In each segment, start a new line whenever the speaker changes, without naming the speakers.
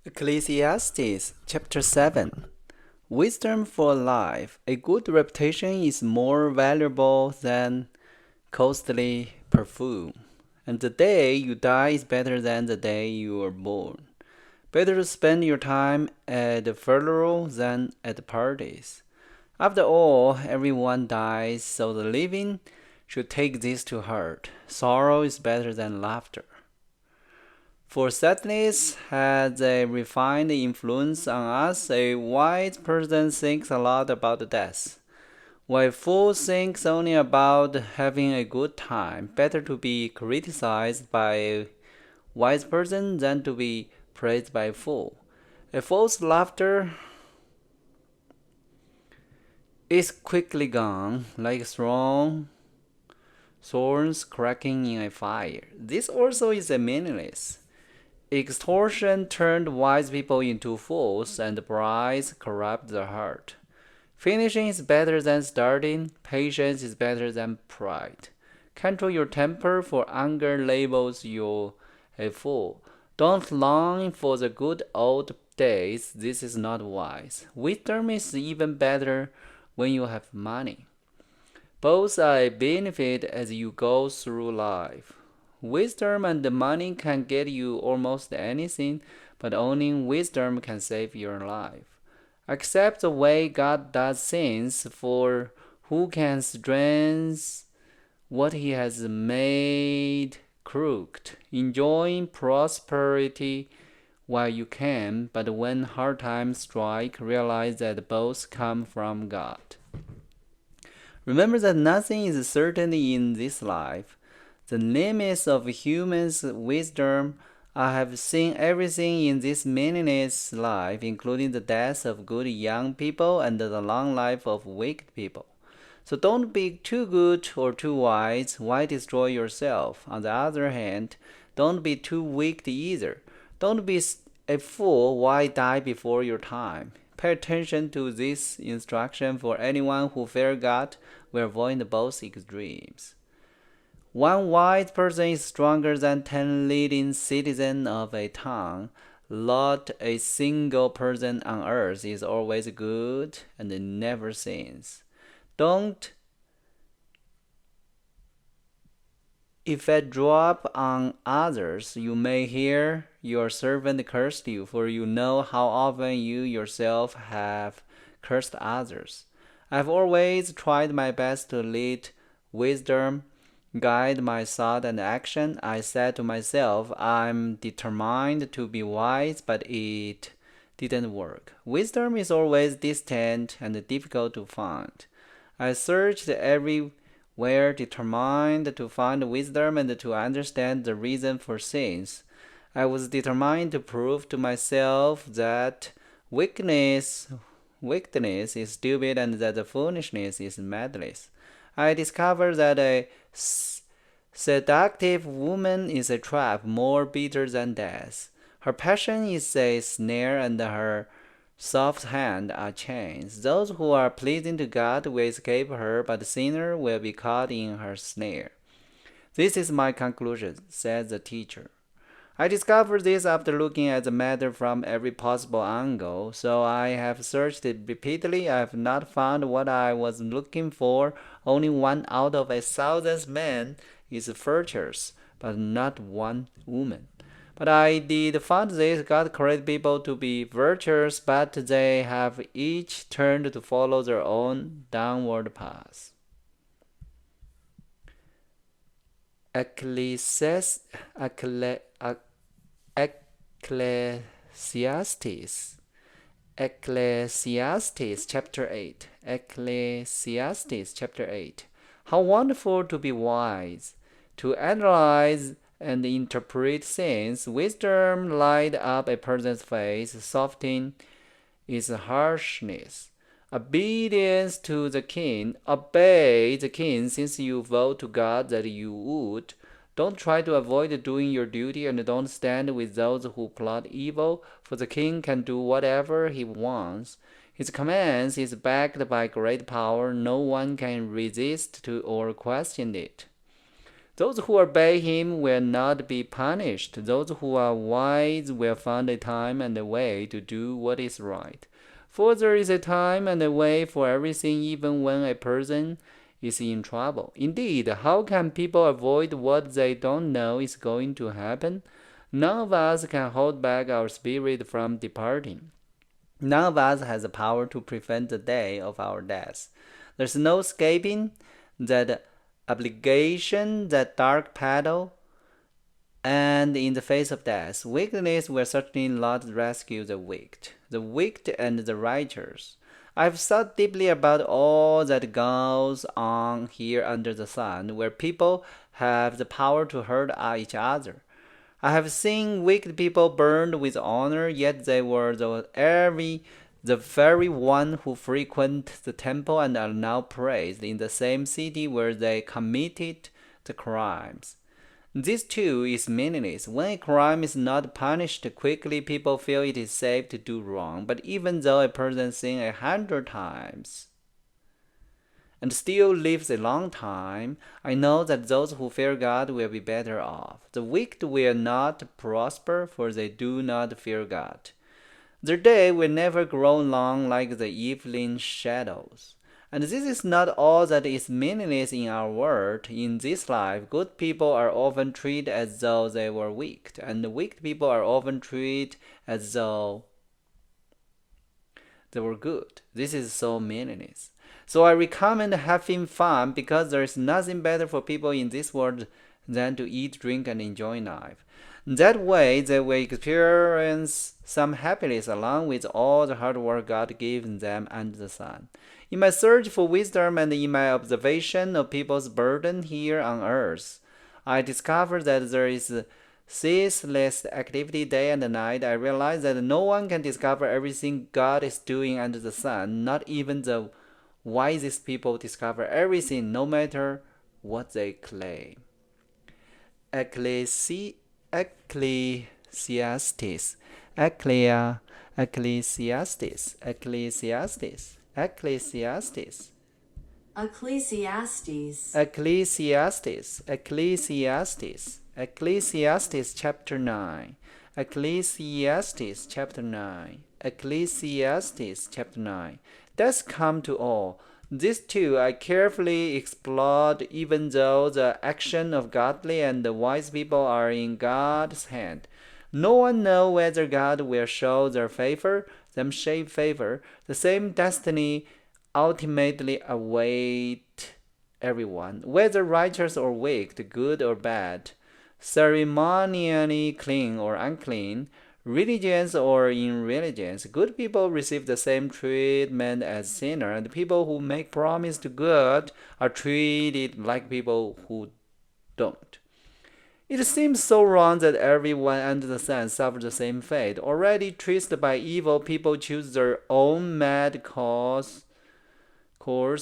Ecclesiastes chapter 7 Wisdom for life. A good reputation is more valuable than costly perfume, and the day you die is better than the day you were born. Better to spend your time at the funeral than at parties. After all, everyone dies, so the living should take this to heart. Sorrow is better than laughter.For sadness has a refined influence on us. A wise person thinks a lot about death, while a fool thinks only about having a good time. Better to be criticized by a wise person than to be praised by a fool. A fool's laughter is quickly gone, like thorns cracking in a fire. This also is meaningless.Extortion turned wise people into fools, and pride corrupts the heart. Finishing is better than starting. Patience is better than pride. Control your temper, for anger labels you a fool. Don't long for the good old days. This is not wise. Wisdom is even better when you have money. Both are a benefit as you go through life.Wisdom and money can get you almost anything, but only wisdom can save your life. Accept the way God does things, for who can strengthen what He has made crooked? Enjoy prosperity while you can, but when hard times strike, realize that both come from God. Remember that nothing is certain in this life.The limits of human wisdom. I have seen everything in this meaningless life, including the death of good young people and the long life of wicked people. So don't be too good or too wise. Why destroy yourself? On the other hand, don't be too wicked either. Don't be a fool. Why die before your time? Pay attention to this instruction, for anyone who fears God will avoid both extremes.One wise person is stronger than 10 leading citizens of a town. Not a single person on earth is always good and never sins. Don't eavesdrop on others. You may hear your servant curse you, for you know how often you yourself have cursed others. I've always tried my best to lead wisdom.Guide my thought and action. I said to myself, I'm determined to be wise, but it didn't work. Wisdom is always distant and difficult to find. I searched everywhere, determined to find wisdom and to understand the reason for things. I was determined to prove to myself that weakness is stupid and that foolishness is madness.I discovered that a seductive woman is a trap more bitter than death. Her passion is a snare, and her soft hands are chains. Those who are pleasing to God will escape her, but the sinner will be caught in her snare. This is my conclusion, said the teacher.I discovered this after looking at the matter from every possible angle. So I have searched it repeatedly. I have not found what I was looking for. Only 1 out of 1,000 men is virtuous, but not 1 woman. But I did find this. God created people to be virtuous, but they have each turned to follow their own downward path. Ecclesiastes chapter 8. Ecclesiastes chapter 8. How wonderful to be wise, to analyze and interpret things. Wisdom light up a person's face, soften its harshness. Obedience to the king. Obey the king, since you vote to God that you would.Don't try to avoid doing your duty, and don't stand with those who plot evil, for the king can do whatever he wants. His commands is backed by great power. No one can resist or question it. Those who obey him will not be punished. Those who are wise will find a time and a way to do what is right. For there is a time and a way for everything, even when a person is in trouble. Indeed, how can people avoid what they don't know is going to happen? None of us can hold back our spirit from departing. None of us has the power to prevent the day of our death. There's no escaping that obligation, that dark paddle, and in the face of death, wickedness will certainly not rescue the wicked and the righteous. I've thought deeply about all that goes on here under the sun, where people have the power to hurt each other. I have seen wicked people burned with honor, yet they were the very one who frequent the temple and are now praised in the same city where they committed the crimes. This too is meaningless. When a crime is not punished quickly, people feel it is safe to do wrong. But even though a person sins 100 times and still lives a long time, I know that those who fear God will be better off. The wicked will not prosper, for they do not fear God. Their day will never grow long like the evening shadows. And this is not all that is meaningless in our world. In this life, good people are often treated as though they were wicked, and wicked people are often treated as though they were good. This is so meaningless. So I recommend having fun, because there is nothing better for people in this world than to eat, drink, and enjoy life. That way, they will experience some happiness along with all the hard work God gives them under the sun. In my search for wisdom and in my observation of people's burden here on earth, I discovered that there is ceaseless activity day and night. I realized that no one can discover everything God is doing under the sun. Not even the wisest people discover everything, no matter what they claim. Ecclesiastes. Ecclesiastes. Ecclesiastes. Ecclesiastes. Ecclesiastes. Ecclesiastes. Ecclesiastes. Ecclesiastes chapter 9. Ecclesiastes chapter 9. Ecclesiastes chapter 9. That's come to all. This too I carefully explored, even though the action of godly and the wise people are in God's hand. No one knows whether God will show them favor. The same destiny ultimately await everyone, whether righteous or wicked, good or bad, ceremonially clean or unclean, religious or irreligious. Good people receive the same treatment as sinners, and people who make promise to good are treated like people who don't. It seems so wrong that everyone under the sun suffers the same fate. Already traced by evil, people choose their own mad course,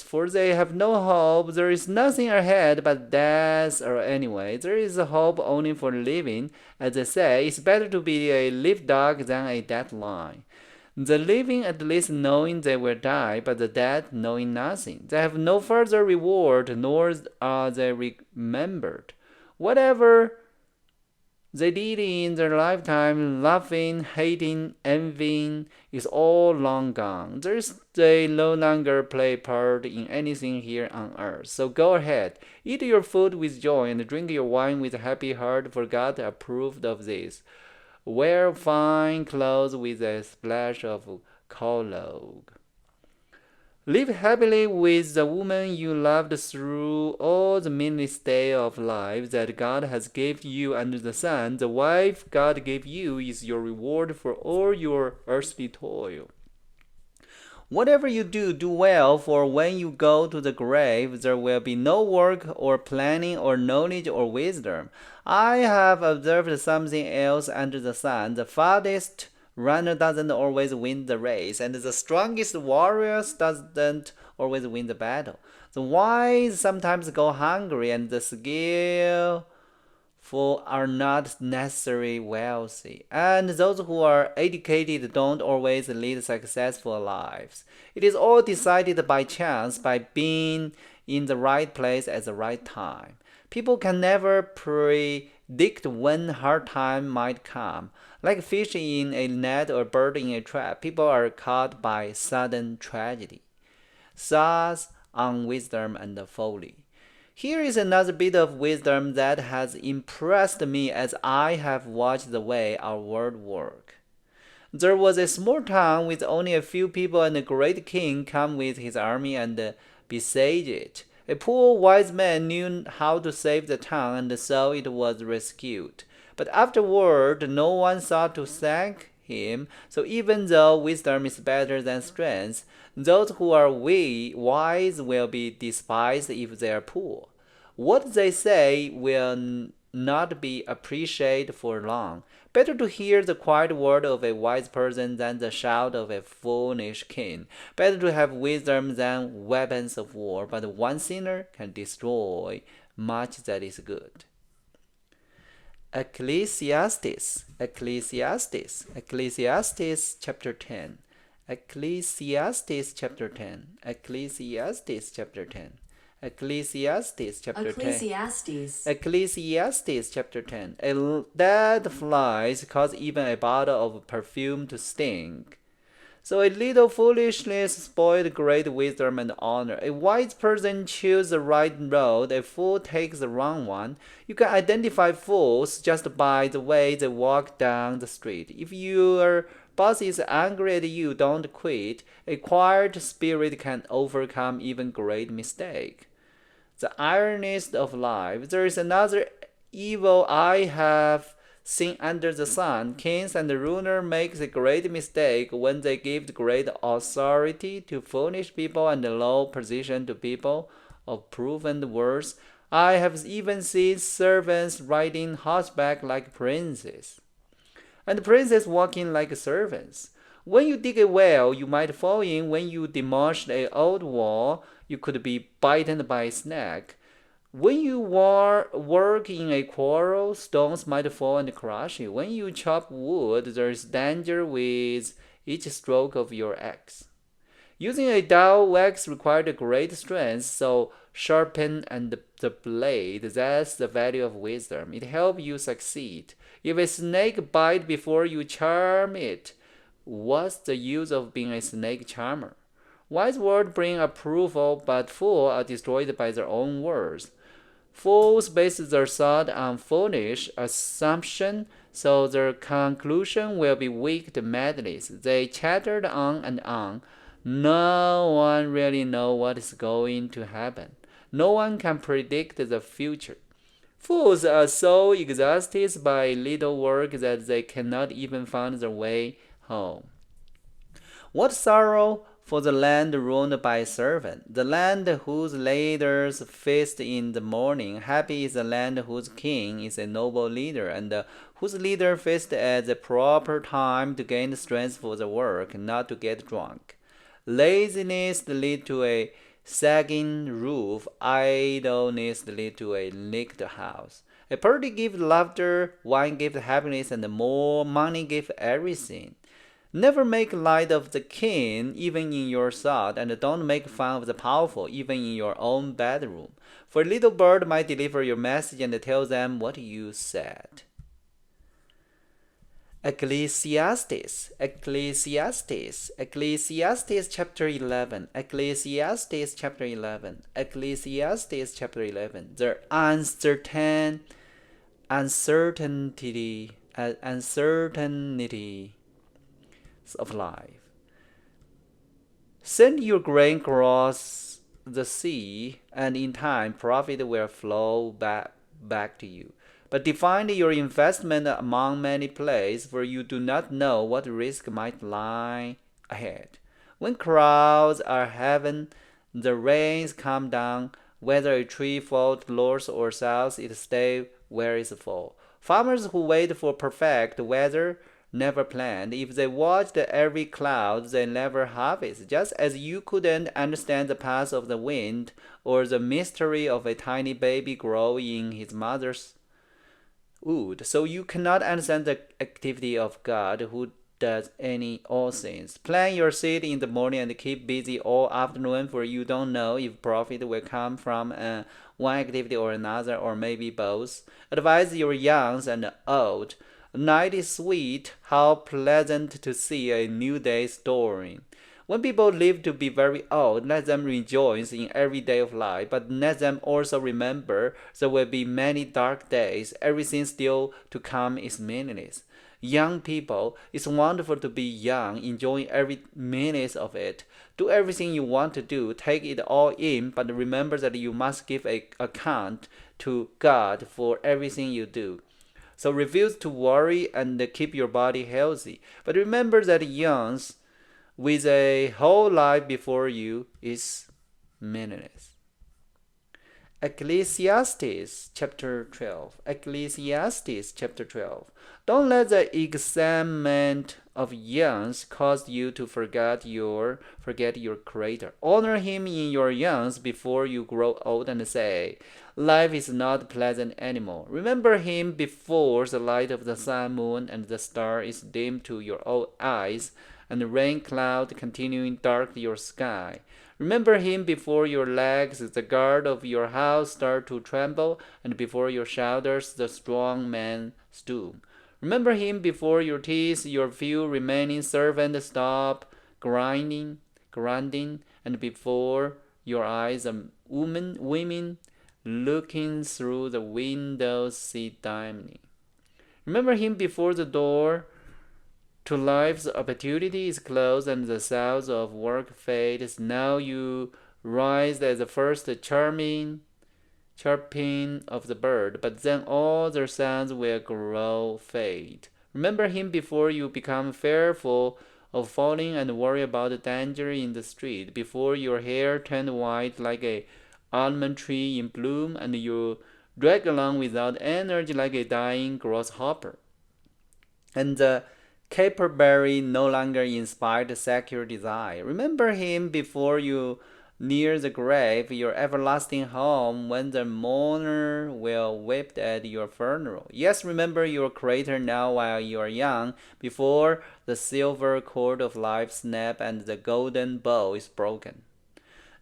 for they have no hope. There is nothing ahead but death, or anyway, there is a hope only for living. As they say, it's better to be a live dog than a dead lion. The living at least knowing they will die, but the dead knowing nothing. They have no further reward, nor are they remembered. Whatever they did in their lifetime, loving, hating, envying, is all long gone. They no longer play part in anything here on earth. So go ahead, eat your food with joy and drink your wine with a happy heart, for God approved of this. Wear fine clothes with a splash of collogue. Live happily with the woman you loved through all the meaningless day of life that God has given you under the sun. The wife God gave you is your reward for all your earthly toil. Whatever you do, do well, for when you go to the grave, there will be no work or planning or knowledge or wisdom. I have observed something else under the sun. The farthest runner doesn't always win the race, and the strongest warrior doesn't always win the battle. The wise sometimes go hungry, and the skillful are not necessarily wealthy, and those who are educated don't always lead successful lives. It is all decided by chance, by being in the right place at the right time. People can never predict when hard time might come. Like fish in a net or bird in a trap, people are caught by sudden tragedy. Thus, unwisdom and folly. Here is another bit of wisdom that has impressed me as I have watched the way our world works. There was a small town with only a few people, and a great king came with his army and besieged it. A poor wise man knew how to save the town, and so it was rescued. But afterward, no one thought to thank him. So even though wisdom is better than strength, those who are wise will be despised if they are poor. What they say will not be appreciated for long. Better to hear the quiet word of a wise person than the shout of a foolish king. Better to have wisdom than weapons of war, but one sinner can destroy much that is good. Ecclesiastes chapter 10. Ecclesiastes chapter 10. Ecclesiastes chapter 10. Ecclesiastes chapter 10. Ecclesiastes chapter 10. A dead flies cause even a bottle of perfume to stink. So a little foolishness spoiled great wisdom and honor. A wise person chooses the right road, a fool takes the wrong one. You can identify fools just by the way they walk down the street. If your boss is angry at you, don't quit. A quiet spirit can overcome even great mistake. The ironies of life. There is another evil I have seen under the sun. Kings and rulers make a great mistake when they give great authority to foolish people and low position to people of proven worth. I have even seen servants riding horseback like princes, and princes walking like servants. When you dig a well, you might fall in. When you demolish an old wall, you could be bitten by a snake. When you work in a quarrel, stones might fall and crush you. When you chop wood, there is danger with each stroke of your axe. Using a dull axe required great strength, so sharpen and the blade. That's the value of wisdom. It helps you succeed. If a snake bites before you charm it, what's the use of being a snake charmer? Wise words bring approval, but fools are destroyed by their own words. Fools base their thought on foolish assumption, so their conclusion will be wicked madness. They chattered on and on. No one really knows what is going to happen. No one can predict the future. Fools are so exhausted by little work that they cannot even find their way home. What sorrow for the land ruled by a servant, the land whose leaders feast in the morning. Happy is the land whose king is a noble leader, and whose leader feasts at the proper time to gain strength for the work, not to get drunk. Laziness leads to a sagging roof. Idleness leads to a leaked house. A party gives laughter, wine gives happiness, and more money gives everything. Never make light of the king, even in your thought, and don't make fun of the powerful, even in your own bedroom. For a little bird might deliver your message and tell them what you said. Ecclesiastes chapter 11. Ecclesiastes chapter 11. Ecclesiastes chapter 11. The uncertainty of life. Send your grain across the sea, and in time profit will flow back to you. But define your investment among many places, for you do not know what risk might lie ahead. When clouds are heavy, the rains come down. Whether a tree falls north or south, it stays where it falls. Farmers who wait for perfect weather never plant. If they watched every cloud, they never harvest. Just as you couldn't understand the path of the wind or the mystery of a tiny baby growing in his mother's wood, so you cannot understand the activity of God who does all things. Plant your seed in the morning and keep busy all afternoon, for you don't know if profit will come from one activity or another, or maybe both. Advise your young and old. Night is sweet, how pleasant to see a new day dawning. When people live to be very old, let them rejoice in every day of life, but let them also remember there will be many dark days. Everything still to come is meaningless. Young people, it's wonderful to be young, enjoying every minute of it. Do everything you want to do, take it all in, but remember that you must give an account to God for everything you do. So refuse to worry and keep your body healthy. But remember that young, with a whole life before you, is meaningless. Ecclesiastes chapter 12. Ecclesiastes chapter 12. Don't let the excitement of youth cause you to forget your Creator. Honor Him in your youth before you grow old and say, life is not pleasant anymore. Remember Him before the light of the sun, moon, and the star is dim to your old eyes, and the rain cloud continuing dark your sky. Remember Him before your legs, the guard of your house, start to tremble, and before your shoulders, the strong man stoop. Remember Him before your teeth, your few remaining servants stop grinding, and before your eyes, women looking through the windows see dimly. Remember Him before the door to life's opportunity is closed and the sounds of work fades. Now you rise at the first chirping of the bird, but then all the sounds will grow faint. Remember Him before you become fearful of falling and worry about the danger in the street, before your hair turned white like a almond tree in bloom, and you drag along without energy like a dying grasshopper, and the caperberry no longer inspired secure desire. Remember Him before you near the grave, your everlasting home, when the mourner will weep at your funeral. Yes, remember your Creator now while you are young, before the silver cord of life snaps and the golden bow is broken.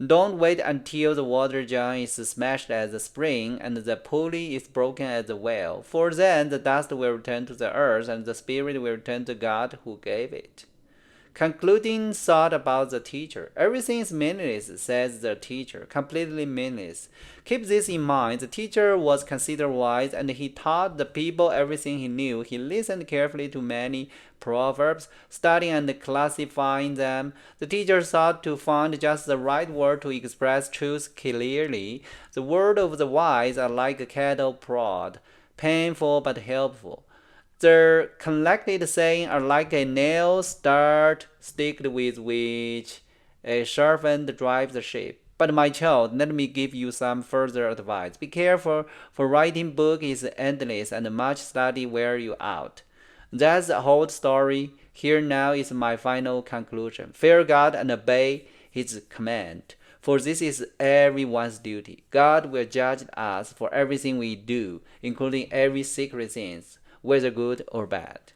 Don't wait until the water jar is smashed at the spring and the pulley is broken at the well, for then the dust will return to the earth and the spirit will return to God who gave it. Concluding thought about the teacher. Everything is meaningless, says the teacher, completely meaningless. Keep this in mind. The teacher was considered wise, and he taught the people everything he knew. He listened carefully to many proverbs, studying and classifying them. The teacher sought to find just the right word to express truth clearly. The words of the wise are like a cattle prod, painful but helpful. The collected sayings are like a nail stick with which a servant drives the sheep. But my child, let me give you some further advice. Be careful, for writing book is endless and much study wear you out. That's the whole story. Here now is my final conclusion. Fear God and obey His command, for this is everyone's duty. God will judge us for everything we do, including every secret thing, whether good or bad.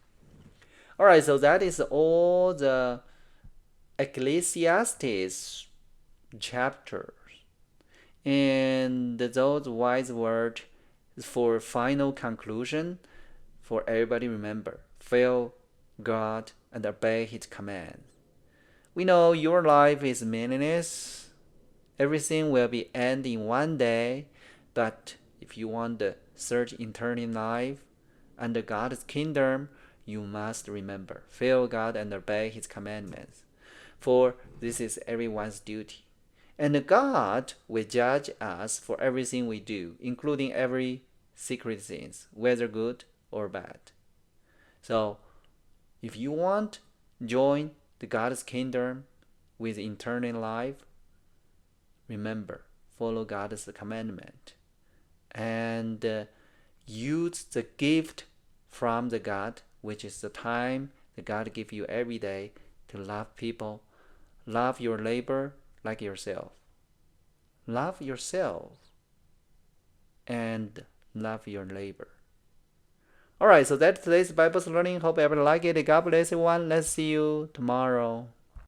Alright, so that is all the Ecclesiastes chapters. And those wise words for final conclusion, for everybody remember, fear God and obey His commands. We know your life is meaningless. Everything will be end in one day, but if you want to search eternal life, under God's kingdom, you must remember, fear God and obey His commandments, for this is everyone's duty. And God will judge us for everything we do, including every secret things, whether good or bad. So, if you want to join the God's kingdom with eternal life, remember, follow God's commandment, and use the gift from the God, which is the time that God gives you every day to love people, love your neighbor like yourself. Love yourself and love your neighbor. Alright, so that's today's Bible learning. Hope everyone like it. God bless everyone. Let's see you tomorrow.